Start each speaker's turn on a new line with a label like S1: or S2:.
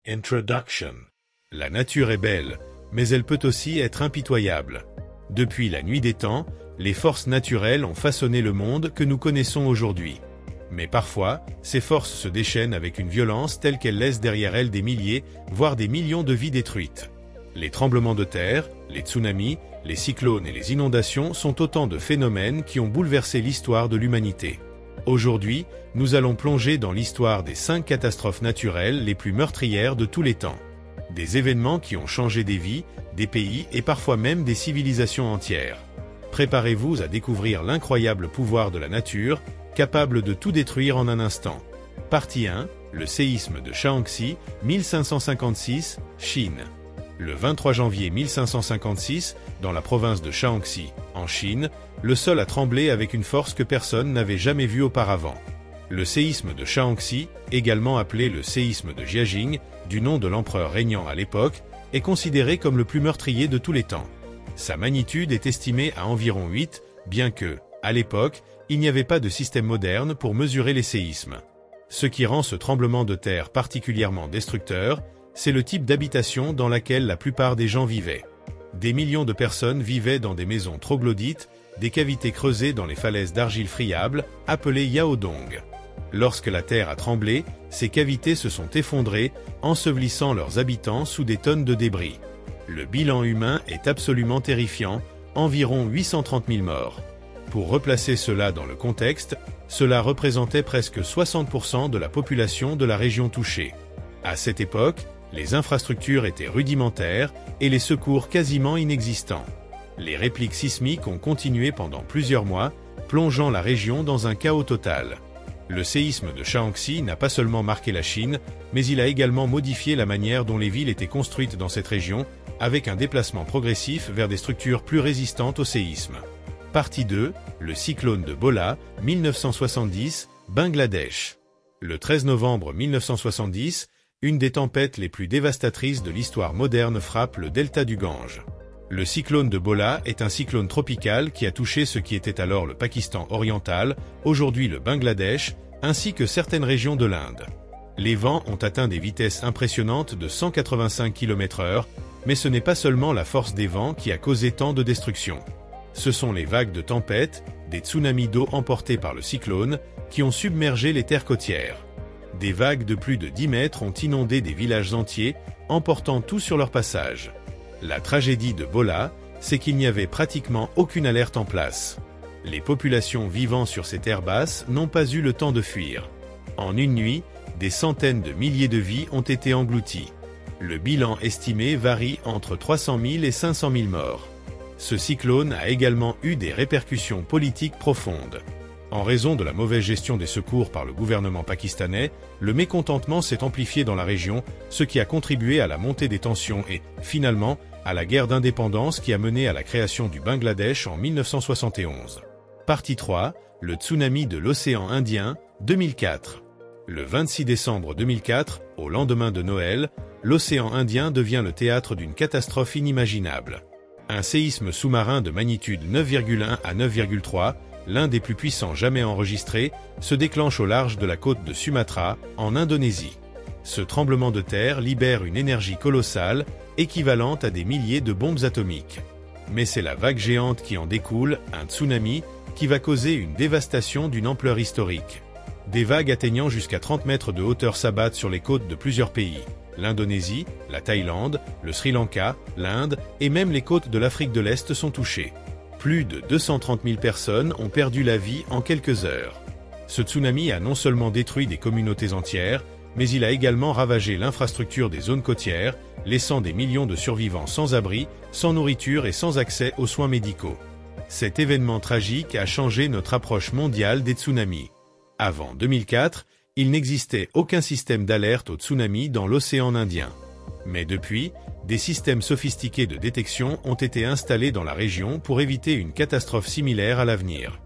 S1: Introduction. La nature est belle, mais elle peut aussi être impitoyable. Depuis la nuit des temps, les forces naturelles ont façonné le monde que nous connaissons aujourd'hui. Mais parfois, ces forces se déchaînent avec une violence telle qu'elles laissent derrière elles des milliers, voire des millions de vies détruites. Les tremblements de terre, les tsunamis, les cyclones et les inondations sont autant de phénomènes qui ont bouleversé l'histoire de l'humanité. Aujourd'hui, nous allons plonger dans l'histoire des 5 catastrophes naturelles les plus meurtrières de tous les temps. Des événements qui ont changé des vies, des pays et parfois même des civilisations entières. Préparez-vous à découvrir l'incroyable pouvoir de la nature, capable de tout détruire en un instant. Partie 1, le séisme de Shaanxi, 1556, Chine. Le 23 janvier 1556, dans la province de Shaanxi, en Chine, le sol a tremblé avec une force que personne n'avait jamais vue auparavant. Le séisme de Shaanxi, également appelé le séisme de Jiajing, du nom de l'empereur régnant à l'époque, est considéré comme le plus meurtrier de tous les temps. Sa magnitude est estimée à environ 8, bien que, à l'époque, il n'y avait pas de système moderne pour mesurer les séismes. Ce qui rend ce tremblement de terre particulièrement destructeur, c'est le type d'habitation dans laquelle la plupart des gens vivaient. Des millions de personnes vivaient dans des maisons troglodytes, des cavités creusées dans les falaises d'argile friable, appelées yaodong. Lorsque la terre a tremblé, ces cavités se sont effondrées, ensevelissant leurs habitants sous des tonnes de débris. Le bilan humain est absolument terrifiant, environ 830 000 morts. Pour replacer cela dans le contexte, cela représentait presque 60% de la population de la région touchée. À cette époque, les infrastructures étaient rudimentaires et les secours quasiment inexistants. Les répliques sismiques ont continué pendant plusieurs mois, plongeant la région dans un chaos total. Le séisme de Shaanxi n'a pas seulement marqué la Chine, mais il a également modifié la manière dont les villes étaient construites dans cette région, avec un déplacement progressif vers des structures plus résistantes au séisme. Partie 2, le cyclone de Bola, 1970, Bangladesh. Le 13 novembre 1970, une des tempêtes les plus dévastatrices de l'histoire moderne frappe le delta du Gange. Le cyclone de Bola est un cyclone tropical qui a touché ce qui était alors le Pakistan oriental, aujourd'hui le Bangladesh, ainsi que certaines régions de l'Inde. Les vents ont atteint des vitesses impressionnantes de 185 km/h, mais ce n'est pas seulement la force des vents qui a causé tant de destruction. Ce sont les vagues de tempête, des tsunamis d'eau emportés par le cyclone, qui ont submergé les terres côtières. Des vagues de plus de 10 mètres ont inondé des villages entiers, emportant tout sur leur passage. La tragédie de Bola, c'est qu'il n'y avait pratiquement aucune alerte en place. Les populations vivant sur ces terres basses n'ont pas eu le temps de fuir. En une nuit, des centaines de milliers de vies ont été englouties. Le bilan estimé varie entre 300 000 et 500 000 morts. Ce cyclone a également eu des répercussions politiques profondes. En raison de la mauvaise gestion des secours par le gouvernement pakistanais, le mécontentement s'est amplifié dans la région, ce qui a contribué à la montée des tensions et, finalement, à la guerre d'indépendance qui a mené à la création du Bangladesh en 1971. Partie 3, le tsunami de l'océan Indien, 2004. Le 26 décembre 2004, au lendemain de Noël, l'océan Indien devient le théâtre d'une catastrophe inimaginable. Un séisme sous-marin de magnitude 9,1 à 9,3, l'un des plus puissants jamais enregistrés, se déclenche au large de la côte de Sumatra, en Indonésie. Ce tremblement de terre libère une énergie colossale, équivalente à des milliers de bombes atomiques. Mais c'est la vague géante qui en découle, un tsunami, qui va causer une dévastation d'une ampleur historique. Des vagues atteignant jusqu'à 30 mètres de hauteur s'abattent sur les côtes de plusieurs pays. L'Indonésie, la Thaïlande, le Sri Lanka, l'Inde et même les côtes de l'Afrique de l'Est sont touchées. Plus de 230 000 personnes ont perdu la vie en quelques heures. Ce tsunami a non seulement détruit des communautés entières, mais il a également ravagé l'infrastructure des zones côtières, laissant des millions de survivants sans abri, sans nourriture et sans accès aux soins médicaux. Cet événement tragique a changé notre approche mondiale des tsunamis. Avant 2004, il n'existait aucun système d'alerte au tsunami dans l'océan Indien. Mais depuis, des systèmes sophistiqués de détection ont été installés dans la région pour éviter une catastrophe similaire à l'avenir.